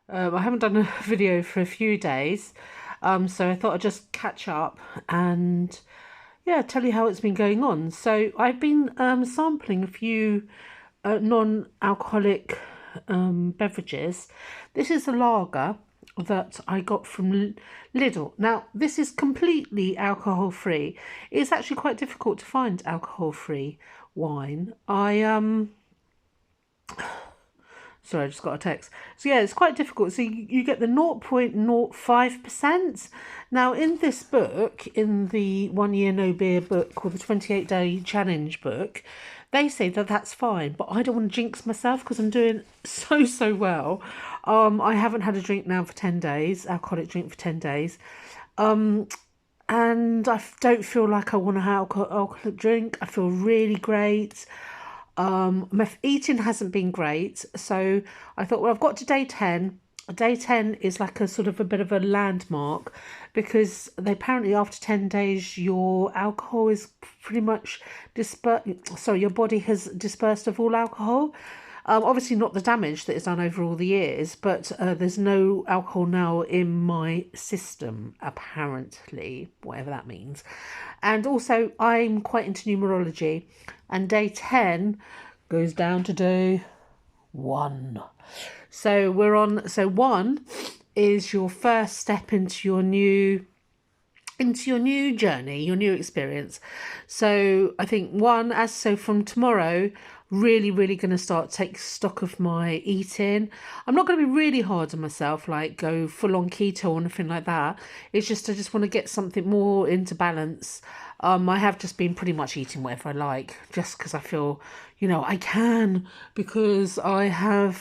I haven't done a video for a few days, so I thought I'd just catch up and yeah, tell you how it's been going on. So I've been sampling a few non-alcoholic beverages. This is a lager that I got from Lidl. Now, this is completely alcohol-free. It's actually quite difficult to find alcohol-free wine. Sorry, I just got a text. So yeah, it's quite difficult. So you get the 0.05%. Now in this book, in the 1 Year No Beer book or the 28-day challenge book, they say that that's fine. But I don't want to jinx myself because I'm doing so well. I haven't had a drink now for 10 days, alcoholic drink for 10 days. And I don't feel like I want to have alcoholic drink. I feel really great. My eating hasn't been great, so I thought, well, I've got to day 10. Day 10 is like a sort of a bit of a landmark because they apparently after 10 days your alcohol is pretty much dispersed. Sorry, your body has dispersed of all alcohol. Obviously not the damage that is done over all the years, but there's no alcohol now in my system, apparently, whatever that means. And also, I'm quite into numerology, and day 10 goes down to day 1. So we're on, so 1 is your first step into your new journey, your new experience. So I think 1, as so from tomorrow, really going to start take stock of my eating. I'm not going to be really hard on myself, like go full on keto or anything like that. It's just I just want to get something more into balance. I have just been pretty much eating whatever I like, just because I feel, I can, because I've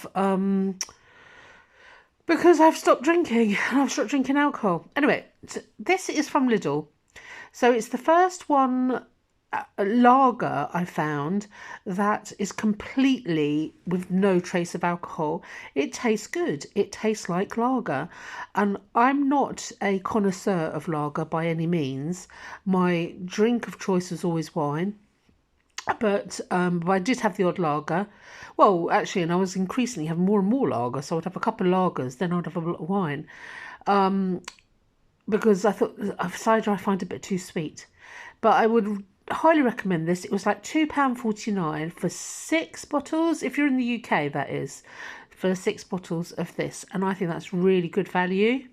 stopped drinking and I've stopped drinking alcohol. Anyway, this is from Lidl. So it's the first one lager I found that is completely with no trace of alcohol. It tastes good. It tastes like lager. And I'm not a connoisseur of lager by any means. My drink of choice is always wine. But I did have the odd lager. Well, actually, and I was increasingly having more and more lager. So I'd have a couple of lagers, then I'd have a lot of wine. Because I thought cider I find a bit too sweet. But I would highly recommend this. It was like £2.49 for 6 bottles. If you're in the UK, that is, for 6 bottles of this. And I think that's really good value.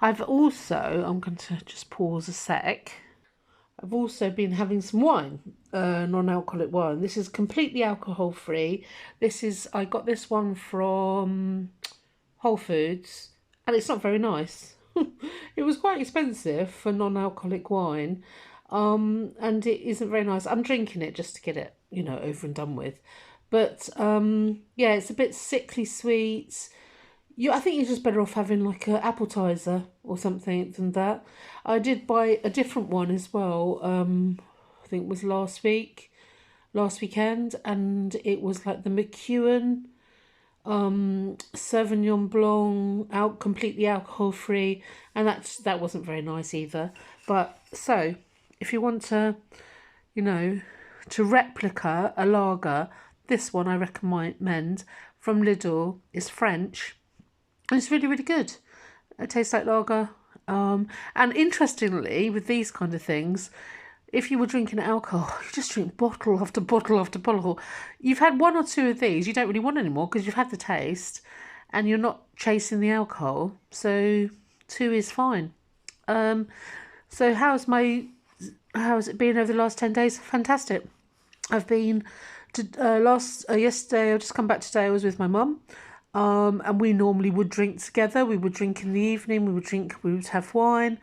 I'm going to just pause a sec. I've also been having some wine, non-alcoholic wine. This is completely alcohol-free. I got this one from Whole Foods, and it's not very nice. It was quite expensive for non-alcoholic wine, and it isn't very nice. I'm drinking it just to get it, over and done with. But yeah, it's a bit sickly sweet. I think you're just better off having like an appetizer or something than that. I did buy a different one as well. I think it was last weekend, and it was like the McEwen Sauvignon Blanc, completely alcohol free, and that wasn't very nice either. But so, if you want to, to replica a lager, this one I recommend from Lidl is French. It's really good. It tastes like lager. And interestingly, with these kind of things, if you were drinking alcohol, you just drink bottle after bottle after bottle. You've had 1 or 2 of these, you don't really want any more because you've had the taste and you're not chasing the alcohol. So 2 is fine. So how's it been over the last 10 days? Fantastic. I've been yesterday, I've just come back today, I was with my mum. And we normally would drink together. We would drink in the evening. We would have wine.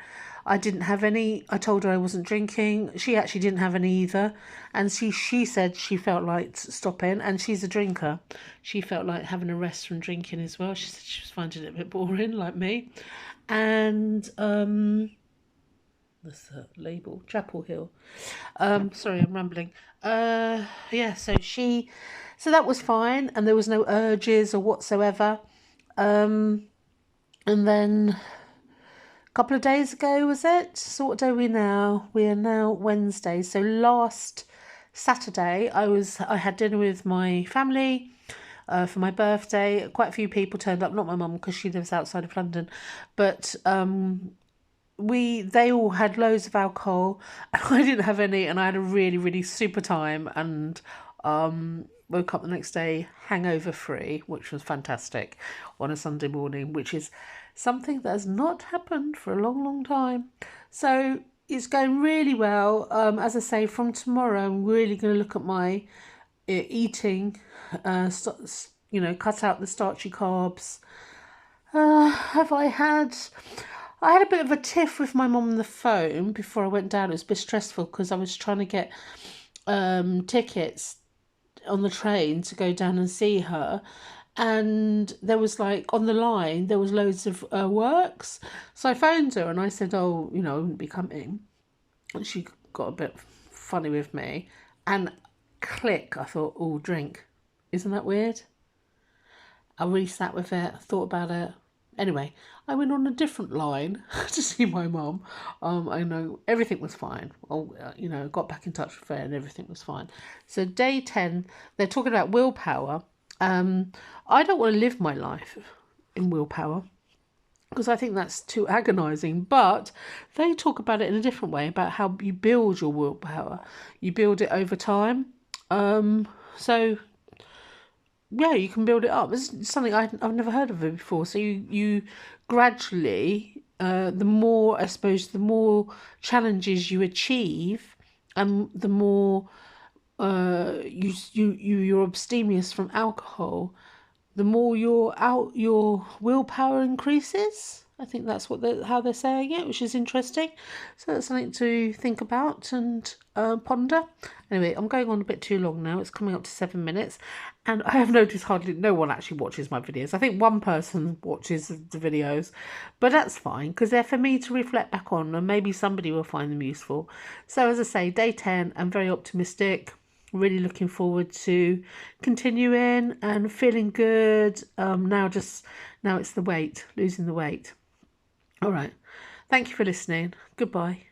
I didn't have any. I told her I wasn't drinking. She actually didn't have any either. And she said she felt like stopping, and she's a drinker. She felt like having a rest from drinking as well. She said she was finding it a bit boring, like me. And what's the label? Chapel Hill. Sorry, I'm rambling. Yeah, so that was fine, and there was no urges or whatsoever. And then a couple of days ago, was it? So what day are we now? We are now Wednesday. So last Saturday, I had dinner with my family. for my birthday. Quite a few people turned up, not my mum because she lives outside of London, but they all had loads of alcohol and I didn't have any, and I had a really, really super time, and woke up the next day hangover free, which was fantastic on a Sunday morning, which is something that has not happened for a long, long time. So it's going really well. As I say, from tomorrow I'm really going to look at my eating, cut out the starchy carbs. I had a bit of a tiff with my mum on the phone before I went down. It was a bit stressful because I was trying to get tickets on the train to go down and see her. And there was on the line, there was loads of works. So I phoned her and I said, oh, I wouldn't be coming. And she got a bit funny with me. And click, I thought, oh, drink. Isn't that weird? I really sat with it, thought about it. Anyway, I went on a different line to see my mum. I know everything was fine. Got back in touch with her and everything was fine. So day 10, they're talking about willpower. I don't want to live my life in willpower because I think that's too agonising. But they talk about it in a different way, about how you build your willpower. You build it over time. So yeah, you can build it up. It's something I've never heard of it before. So you gradually, the more challenges you achieve, and the more you're abstemious from alcohol, the more your willpower increases. I think that's how they're saying it, which is interesting. So that's something to think about and ponder. Anyway, I'm going on a bit too long now. It's coming up to 7 minutes. And I have noticed hardly no one actually watches my videos. I think one person watches the videos. But that's fine, because they're for me to reflect back on. And maybe somebody will find them useful. So as I say, day 10, I'm very optimistic. Really looking forward to continuing and feeling good. Now it's the weight, losing the weight. All right. Thank you for listening. Goodbye.